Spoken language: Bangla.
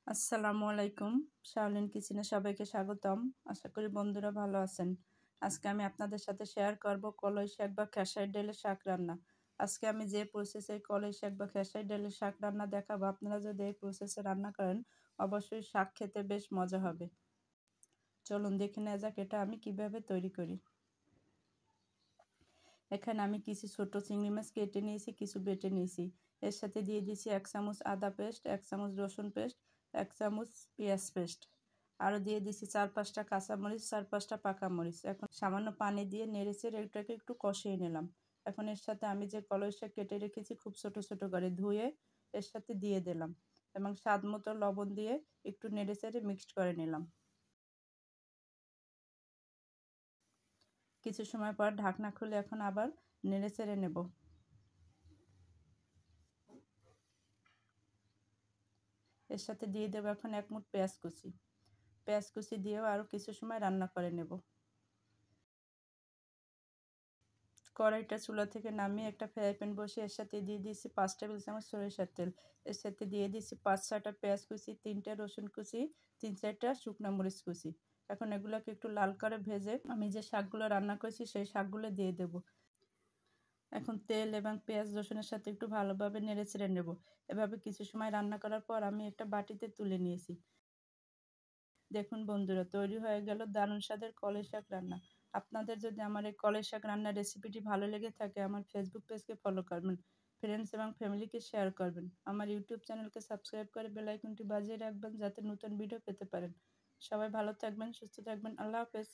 আসসালামু আলাইকুম। শাওলিন কিচেনে সবাইকে স্বাগতম। আশা করি বন্ধুরা ভালো আছেন। আজকে আমি আপনাদের সাথে শেয়ার করব কলই শাক বা খেসারি ডালের শাক রান্না। আজকে আমি যে প্রসেসে কলই শাক বা খেসারি ডালের শাক রান্না দেখাবো, আপনারা যদি এই প্রসেসে রান্না করেন অবশ্যই শাক খেতে বেশ মজা হবে। চলুন দেখে নেওয়া যাক এটা আমি কিভাবে তৈরি করি। এখানে আমি কিছু ছোট চিংড়ি মাছ কেটে নিয়েছি, কিছু বেটে নিয়েছি। এর সাথে দিয়ে দিয়েছি 1 চামচ আদা পেস্ট, 1 চামচ রসুন পেস্ট, 1 চামচ পেঁয়াজ পেস্ট। আরও দিয়ে দিয়েছি 4-5টা কাঁচামরিচ, 4-5টা পাকা মরিচ। এখন সামান্য পানি দিয়ে নেড়েচেড়ে এটাকে একটু কষিয়ে নিলাম। এখন এর সাথে আমি যে কলই শাক কেটে রেখেছি খুব ছোট ছোট করে ধুয়ে এর সাথে দিয়ে দিলাম এবং স্বাদ মতো লবণ দিয়ে একটু নেড়েচেড়ে মিক্সড করে নিলাম। কিছু সময় পর ঢাকনা খুলে এখন আবার নেড়েচেড়ে নেব। এর সাথে দিয়ে দেবো এখন 1 মুঠ পেঁয়াজ কুচি। পেঁয়াজ কুচি দিয়েও আরও কিছু সময় রান্না করে নেব। কড়াইটা চুলা থেকে নামিয়ে একটা ফ্রাই প্যান বসিয়ে এর সাথে দিয়ে দিয়েছি 5 টেবিল চামচ সরিষার তেল। এর সাথে দিয়ে দিয়েছি 5-6টা পেঁয়াজ কুচি, 3টে রসুন কুচি, 3-4টা শুকনো মরিচ কুচি। এখন এগুলোকে একটু লাল করে ভেজে আমি যে শাকগুলো রান্না করেছি সেই শাকগুলো দিয়ে দেব। এখন তেল এবং পেঁয়াজ রসুনের সাথে একটু ভালোভাবে নেড়েচেড়ে নেব। এভাবে কিছু সময় রান্না করার পর আমি একটা বাটিতে তুলে নিয়েছি। দেখুন বন্ধুরা, তৈরি হয়ে গেল দারুণ স্বাদের কলই শাক রান্না। আপনাদের যদি আমার এই কলই শাক রান্নার রেসিপিটি ভালো লেগে থাকে আমার ফেসবুক পেজকে ফলো করবেন, ফ্রেন্ডস এবং ফ্যামিলিকে শেয়ার করবেন, আমার ইউটিউব চ্যানেলকে সাবস্ক্রাইব করে বেল আইকনটি বাজিয়ে রাখবেন যাতে নতুন ভিডিও পেতে পারেন। সবাই ভালো থাকবেন, সুস্থ থাকবেন। আল্লাহ হাফেজ।